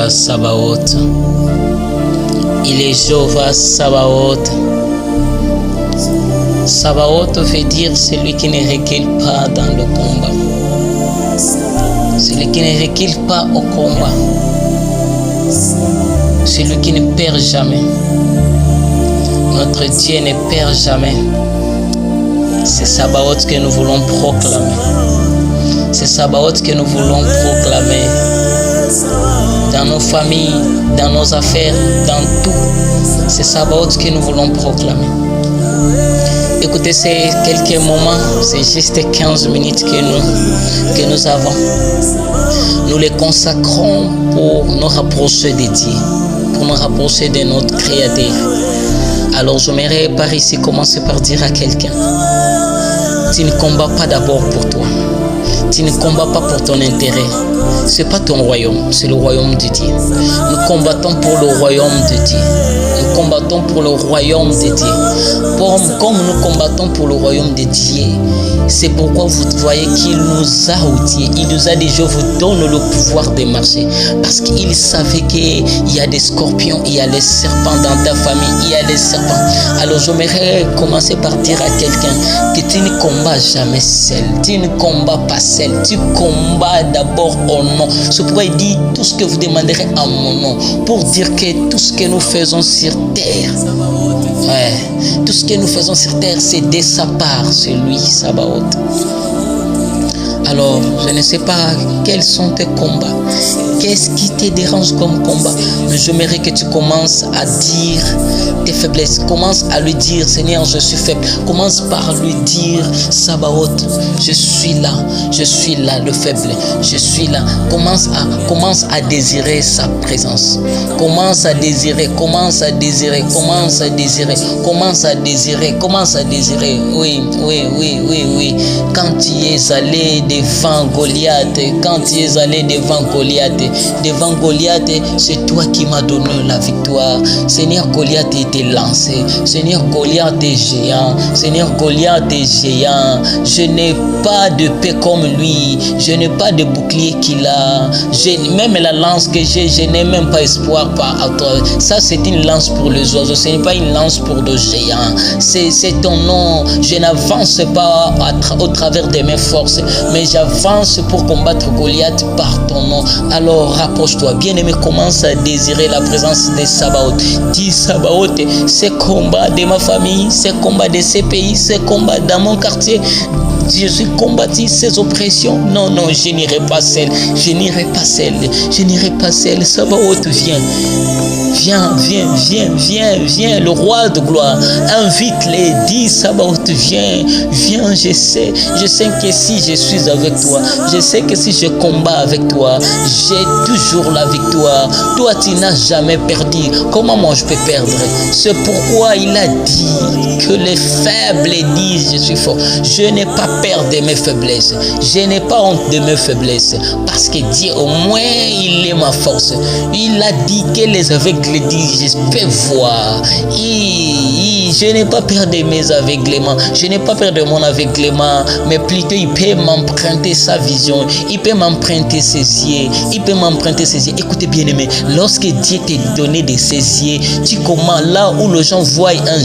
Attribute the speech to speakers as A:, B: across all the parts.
A: Jéhovah Sabaoth. Il est Jéhovah Sabaoth. Sabaoth veut dire celui qui ne recule pas dans le combat. Celui qui ne recule pas au combat. Celui qui ne perd jamais. Notre Dieu ne perd jamais. C'est Sabaoth que nous voulons proclamer. C'est Sabaoth que nous voulons proclamer. Dans nos familles, dans nos affaires, dans tout. C'est Sabaoth que nous voulons proclamer. Écoutez, c'est quelques moments, c'est juste 15 minutes que nous avons. Nous les consacrons pour nous rapprocher de Dieu, pour nous rapprocher de notre Créateur. Alors j'aimerais par ici commencer par dire à quelqu'un, tu ne combats pas d'abord pour toi. Tu ne combats pas pour ton intérêt. Ce n'est pas ton royaume, c'est le royaume de Dieu. Nous combattons pour le royaume de Dieu. Nous combattons pour le royaume de Dieu. Comme nous combattons pour le royaume de Dieu, c'est pourquoi vous voyez qu'il nous a outillés. Il nous a dit, je vous donne le pouvoir de marcher. Parce qu'il savait qu'il y a des scorpions, il y a les serpents dans ta famille, il y a les serpents. Alors j'aimerais commencer par dire à quelqu'un que tu ne combats jamais seul. Tu ne combats pas seul. Tu combats d'abord au nom. C'est pourquoi il dit tout ce que vous demanderez en mon nom. Pour dire que tout ce que nous faisons sur terre, tout ce que nous faisons sur terre, c'est de sa part, c'est lui, Sabaoth. Alors, je ne sais pas quels sont tes combats. Qu'est-ce qui te dérange comme combat? Mais j'aimerais que tu commences à dire tes faiblesses. Commence à lui dire, Seigneur, je suis faible. Commence par lui dire, Sabaoth, je suis là, le faible. Je suis là. Commence à désirer sa présence. Commence à désirer. Oui. Quand tu es allé devant Goliath, c'est toi qui m'as donné la victoire. Seigneur, Goliath était lancé. Seigneur, Goliath est géant. Je n'ai pas de paix comme lui. Je n'ai pas de bouclier qu'il a. Même la lance que j'ai, je n'ai même pas espoir par toi. Ça, c'est une lance pour les oiseaux. Ce n'est pas une lance pour le géant. C'est ton nom. Je n'avance pas au travers de mes forces, mais j'avance pour combattre Goliath par ton nom. Alors rapproche-toi, bien-aimé, commence à désirer la présence de Sabaoth. Dis, Sabaoth, ces combats de ma famille, ces combats de ces pays, ces combats dans mon quartier, je suis combattu ces oppressions. Non, je n'irai pas seul. Sabaoth, viens, le roi de gloire. Invite-les, dis, Sabaoth, viens, je sais que si je suis avec toi, je sais que si je combats avec toi, j'ai toujours la victoire. Toi, tu n'as jamais perdu. Comment moi je peux perdre? C'est pourquoi il a dit que les faibles disent, je suis fort. Je n'ai pas peur de mes faiblesses. Je n'ai pas honte de mes faiblesses. Parce que Dieu, au moins, il est ma force. Il a dit que les aveugles disent, je peux voir. Je n'ai pas peur de mes aveuglements. Je n'ai pas peur de mon aveuglement. Mais plutôt, il peut m'emprunter sa vision. Il peut m'emprunter ses yeux. Écoutez bien aimé, lorsque Dieu t'a donné de ses yeux, tu commences là où les gens voient un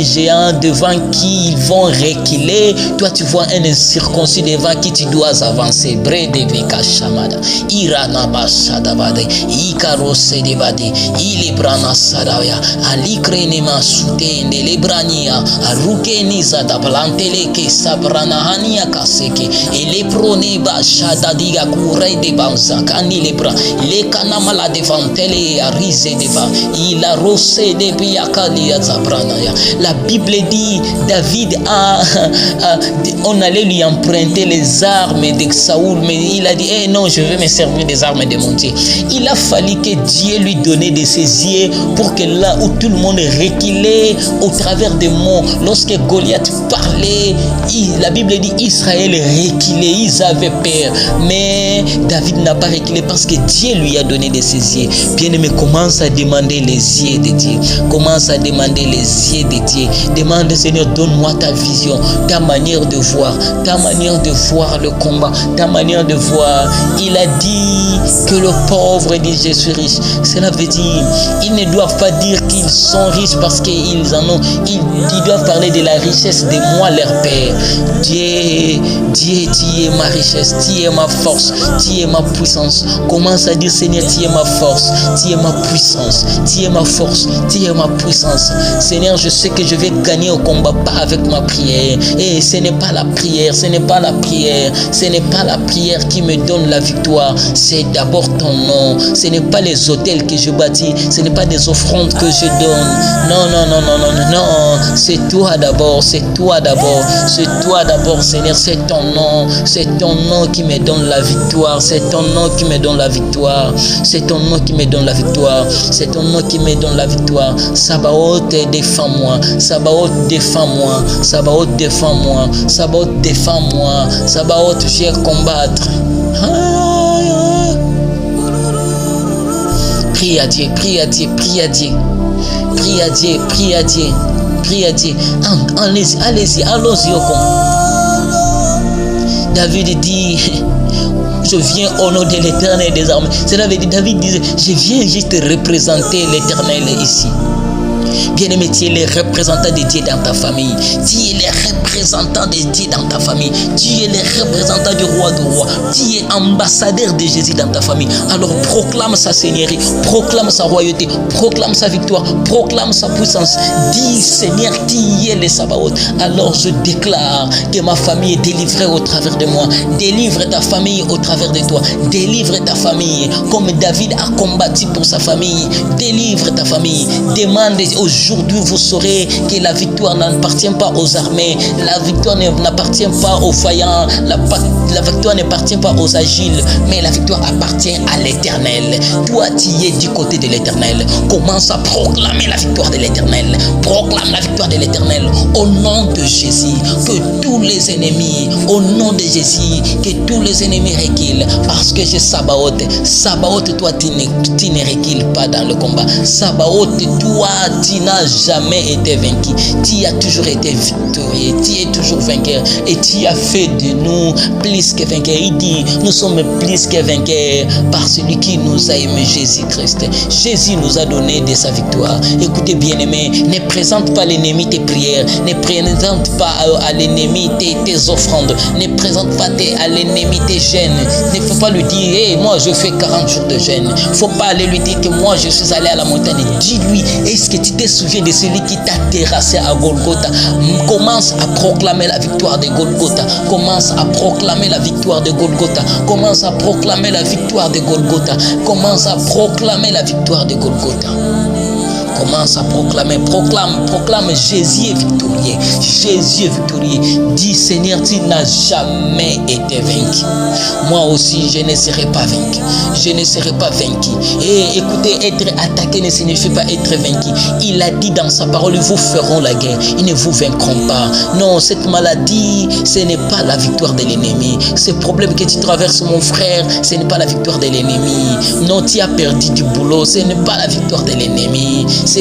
A: géant, devant qui ils vont reculer, toi tu vois un incirconcis devant qui tu dois avancer. Bredevika Shamada, Irana Basadabade, Ikarose Debade, Ilibrana Sadaya, Alikrenema Sutende, Lebrania, Arukeniza Tabalanteleke, Sabranahania Kaseke, Eleprone Bashadadiga Kure de Banza, Kanilebra, Lekanamala devantele, Arise deva, il a rosé de Biakalia Zabranaya. La Bible dit, David on allait lui emprunter les armes de Saoul, mais il a dit, non, je vais me servir des armes de mon Dieu. Il a fallu que Dieu lui donne de ses yeux pour que là où tout le monde reculait au travers des mots, lorsque Goliath parlait, la Bible Bible dit Israël reculait, ils avaient peur. Mais David n'a pas reculé parce que Dieu lui a donné des yeux. Bien-aimé, commence à demander les yeux de Dieu. Commence à demander les yeux de Dieu. Demande, Seigneur, donne-moi ta vision, ta manière de voir le combat, ta manière de voir. Il a dit que le pauvre dit je suis riche. Cela veut dire, ils ne doivent pas dire qu'ils sont riches parce qu'ils en ont. Ils doivent parler de la richesse de moi, leur Père. Dieu, tu es ma richesse, tu es ma force, tu es ma puissance. Commence à dire, Seigneur, tu es ma force, tu es ma puissance, tu es ma force, tu es ma puissance. Seigneur, je sais que je vais gagner au combat, pas avec ma prière. Et ce n'est pas la prière, ce n'est pas la prière, ce n'est pas la prière qui me donne la victoire. C'est d'abord ton nom. Ce n'est pas les autels que je bâtis, ce n'est pas des offrandes que je donne. Non, non, non, non, non, non, non. C'est toi d'abord, c'est toi d'abord, c'est toi d'abord, Seigneur. C'est ton nom qui me donne la victoire. C'est ton nom qui me donne la victoire. C'est ton nom qui me donne la victoire. C'est ton nom qui me donne la victoire. Sabaoth, défends-moi. Sabaoth, défends-moi. Sabaoth, défends-moi. Sabaoth, défends-moi. Sabaoth, je vais combattre. Prie à Dieu, prie à Dieu, prie à Dieu. Prie à Dieu, prie à Dieu. Prie à Dieu. Allez-y, allons-y au combat. David dit, je viens au nom de l'Éternel des armées. Cela veut dire, David disait, je viens juste représenter l'Éternel ici. Bien-aimé, tu es le représentant de Dieu dans ta famille. Tu es le représentant de Dieu dans ta famille. Tu es le représentant du roi du roi. Tu es ambassadeur de Jésus dans ta famille. Alors proclame sa seigneurie, proclame sa royauté, proclame sa victoire, proclame sa puissance. Dis, Seigneur, tu es le Sabaoth. Alors je déclare que ma famille est délivrée au travers de moi. Délivre ta famille au travers de toi. Délivre ta famille comme David a combattu pour sa famille. Délivre ta famille. Demande. Aujourd'hui, vous saurez que la victoire n'appartient pas aux armées, la victoire n'appartient pas aux vaillants, la victoire n'appartient pas aux agiles, mais la victoire appartient à l'Éternel. Toi, tu es du côté de l'Éternel. Commence à proclamer la victoire de l'Éternel. Proclame la victoire de l'Éternel au nom de Jésus. Que tous les ennemis, au nom de Jésus, que tous les ennemis reculent parce que j'ai Sabaoth. Sabaoth, toi, tu ne recules pas dans le combat. Sabaoth, toi, tu n'as jamais été vaincu. Tu as toujours été victorieux. Tu es toujours vainqueur. Et tu as fait de nous plus que vainqueurs. Il dit, nous sommes plus que vainqueurs par celui qui nous a aimé, Jésus-Christ. Jésus nous a donné de sa victoire. Écoutez, bien-aimés, ne présente pas l'ennemi tes prières. Ne présente pas à l'ennemi tes offrandes. Ne présente pas à l'ennemi tes jeûnes. Il ne faut pas lui dire, hey, moi je fais 40 jours de jeûne. Il ne faut pas aller lui dire que moi je suis allé à la montagne. Dis-lui, est-ce que tu te souviens de celui qui t'a terrassé à Golgotha? Commence à proclamer la victoire de Golgotha. Commence à proclamer la victoire de Golgotha. Commence à proclamer la victoire de Golgotha. Commence à proclamer la victoire de Golgotha. Commence à proclamer, proclame, Jésus est victorieux, Jésus est victorieux. Dis, Seigneur, tu n'as jamais été vaincu. Moi aussi, je ne serai pas vaincu. Je ne serai pas vaincu. Et écoutez, être attaqué ne signifie pas être vaincu. Il a dit dans sa parole, ils vous feront la guerre, ils ne vous vaincront pas. Non, cette maladie, ce n'est pas la victoire de l'ennemi. Ce problème que tu traverses, mon frère, ce n'est pas la victoire de l'ennemi. Non, tu as perdu du boulot, ce n'est pas la victoire de l'ennemi. Tu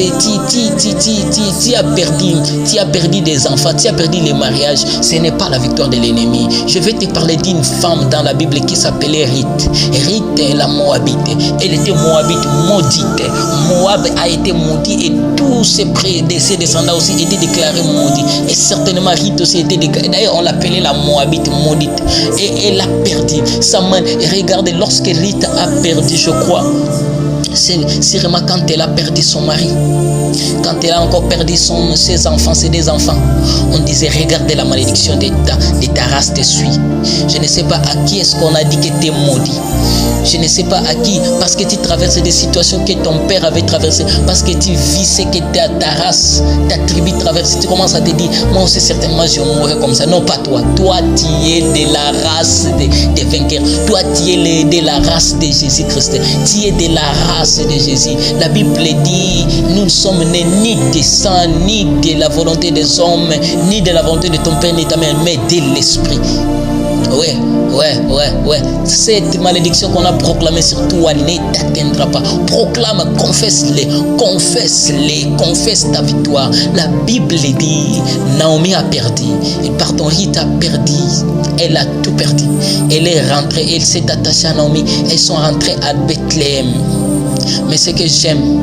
A: as perdu des enfants, tu as perdu les mariages, ce n'est pas la victoire de l'ennemi. Je vais te parler d'une femme dans la Bible qui s'appelait Ruth. Ruth, la Moabite, elle était Moabite maudite. Moab a été maudit et tous ses descendants aussi étaient déclarés maudits. Et certainement Ruth aussi était déclarée. D'ailleurs, on l'appelait la Moabite maudite. Et elle a perdu sa main. Regardez, lorsque Ruth a perdu, je crois, c'est vraiment quand elle a perdu son mari, quand elle a encore perdu ses enfants, ses deux enfants, on disait, regardez la malédiction de ta race te suit. Je ne sais pas à qui est-ce qu'on a dit que tu es maudit. Je ne sais pas à qui, parce que tu traverses des situations que ton père avait traversées, parce que tu vis ce que ta race, ta tribu traverse. Tu commences à te dire, moi aussi certainement je mourrai comme ça. Non, pas toi. Toi, tu es de la race des vainqueurs. Toi, tu es de la race de Jésus-Christ. Tu es de la race de Jésus. La Bible dit, nous ne sommes nés ni de sang, ni de la volonté des hommes, ni de la volonté de ton Père, ni de ta mère, mais de l'Esprit. Ouais. Cette malédiction qu'on a proclamée sur toi ne t'atteindra pas. Proclame, confesse-les, confesse ta victoire. La Bible dit, Naomi a perdu. Pardon, Ruth a perdu. Elle a tout perdu. Elle est rentrée, elle s'est attachée à Naomi. Elles sont rentrées à Bethléem. Mais ce que j'aime,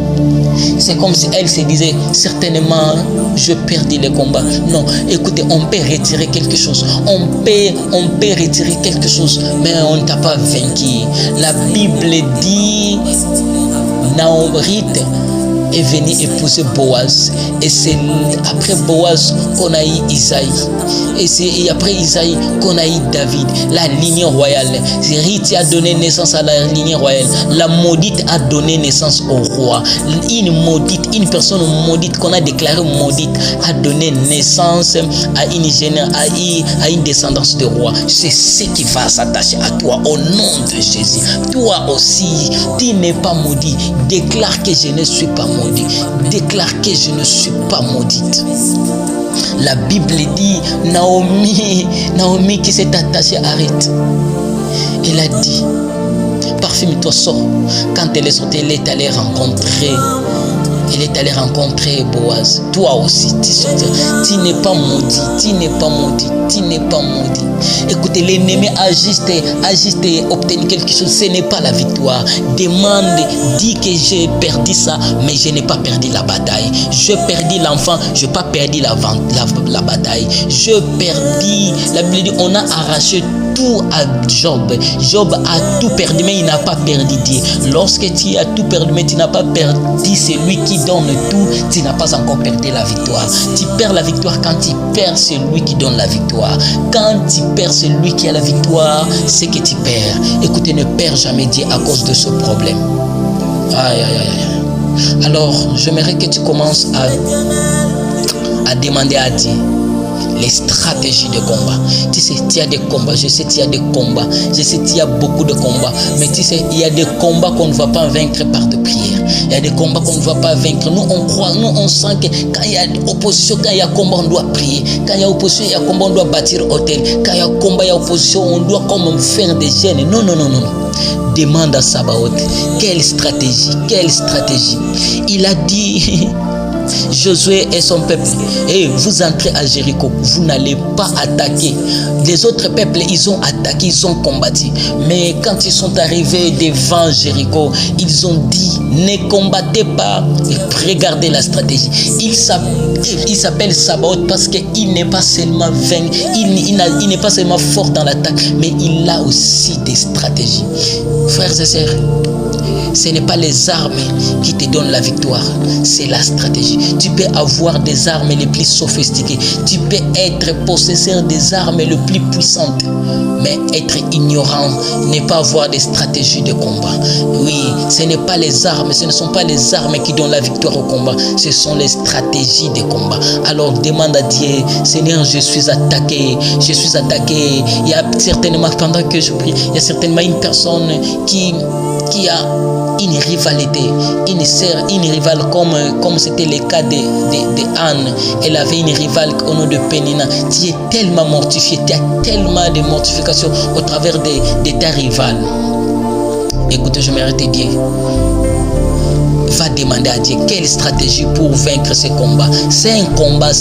A: c'est comme si elle se disait, certainement, je perdis le combat. Non, écoutez, on peut retirer quelque chose. On peut retirer quelque chose, mais on ne t'a pas vaincu. La Bible dit, Naomi est venu épouser Boaz. Et c'est après Boaz qu'on a eu Isaïe. Et c'est après Isaïe qu'on a eu David, la lignée royale. Ruth a donné naissance à la lignée royale. La maudite a donné naissance au roi. Une personne maudite qu'on a déclarée maudite a donné naissance à une descendance de roi. C'est ce qui va s'attacher à toi au nom de Jésus. Toi aussi, tu n'es pas maudit. Déclare que je ne suis pas maudit. Déclare que je ne suis pas maudite. La Bible dit, Naomi qui s'est attachée à Ruth, elle a dit, parfume-toi, sors. Quand elle est sortie, elle est allée rencontrer Boaz. Toi aussi, tu n'es pas maudit, tu n'es pas maudit, tu n'es pas maudit. Écoutez, l'ennemi a juste obtenu quelque chose, ce n'est pas la victoire. Demande, dis que j'ai perdu ça, mais je n'ai pas perdu la bataille. Je perdis l'enfant, je n'ai pas perdu la bataille. Je perdis, la Bible dit, on a arraché tout à Job. Job a tout perdu, mais il n'a pas perdu Dieu. Lorsque tu as tout perdu, mais tu n'as pas perdu celui qui donne tout, tu n'as pas encore perdu la victoire. Tu perds la victoire quand tu perds celui qui donne la victoire. Quand tu perds celui qui a la victoire, c'est que tu perds. Écoutez, ne perds jamais Dieu à cause de ce problème. Aïe. Alors, j'aimerais que tu commences à demander à Dieu les stratégies de combat. Tu sais, il y a des combats. Je sais qu'il y a des combats. Je sais qu'il y a beaucoup de combats. Mais tu sais, il y a des combats qu'on ne va pas vaincre par de prière. Il y a des combats qu'on ne va pas vaincre. Nous, on croit, nous, on sent que quand il y a opposition, quand il y a combat, on doit prier. Quand il y a opposition, il y a combat, on doit bâtir hôtel. Quand il y a combat, il y a opposition, on doit comme faire des jeûnes. Non. Demande à Sabaoth. Quelle stratégie? Il a dit... Josué et son peuple, et vous entrez à Jéricho, vous n'allez pas attaquer. Les autres peuples, ils ont attaqué, ils ont combattu. Mais quand ils sont arrivés devant Jéricho, ils ont dit, ne combattez pas. Regardez la stratégie. Il s'appelle Sabaoth parce qu'il n'est pas seulement vaincu, il n'est pas seulement fort dans l'attaque, mais il a aussi des stratégies. Frères et sœurs, ce n'est pas les armes qui te donnent la victoire, c'est la stratégie. Tu peux avoir des armes les plus sophistiquées, tu peux être possesseur des armes les plus puissantes, mais être ignorant, ne pas avoir des stratégies de combat. Oui, ce n'est pas les armes, ce ne sont pas les armes qui donnent la victoire au combat, ce sont les stratégies de combat. Alors demande à Dieu, Seigneur, je suis attaqué. Il y a certainement, pendant que je prie, il y a certainement une personne qui a une rivalité, une rivale comme c'était le cas de Anne. Elle avait une rivale au nom de Pénina. Tu es tellement mortifié, tu as tellement de mortification au travers de ta rivale. Écoute, je m'arrête de dire, va demander à Dieu quelle stratégie pour vaincre ce combat. C'est un combat.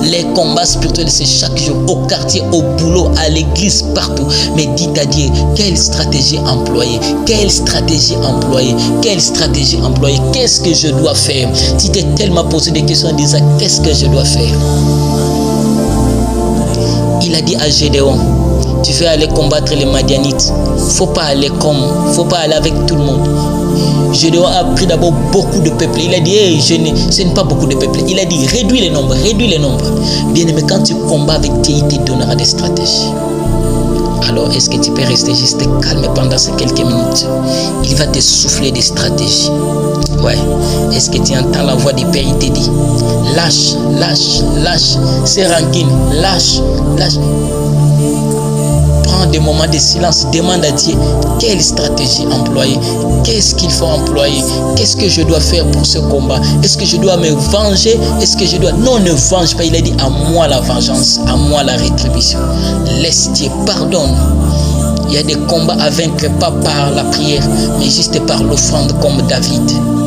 A: Les combats spirituels, c'est chaque jour, au quartier, au boulot, à l'église, partout. Mais dites à Dieu, quelle stratégie employer? Qu'est-ce que je dois faire? Tu t'es tellement posé des questions en disant, qu'est-ce que je dois faire? Il a dit à Gédéon, tu veux aller combattre les Madianites. Faut pas aller avec tout le monde. Gédéon a pris d'abord beaucoup de peuples. Il a dit, ce n'est pas beaucoup de peuples. Il a dit, réduis les nombres. Bien aimé, quand tu combats avec Dieu, il te donnera des stratégies. Alors, est-ce que tu peux rester juste calme pendant ces quelques minutes? Il va te souffler des stratégies. Ouais. Est-ce que tu entends la voix du Père? Il te dit, lâche ces rancines. Lâche. prends des moments de silence, demande à Dieu quelle stratégie employer, qu'est-ce qu'il faut employer, qu'est-ce que je dois faire pour ce combat, est-ce que je dois me venger, est-ce que je dois... Non, ne venge pas, il a dit à moi la vengeance, à moi la rétribution. Laisse Dieu, pardonne. Il y a des combats à vaincre, pas par la prière, mais juste par l'offrande comme David.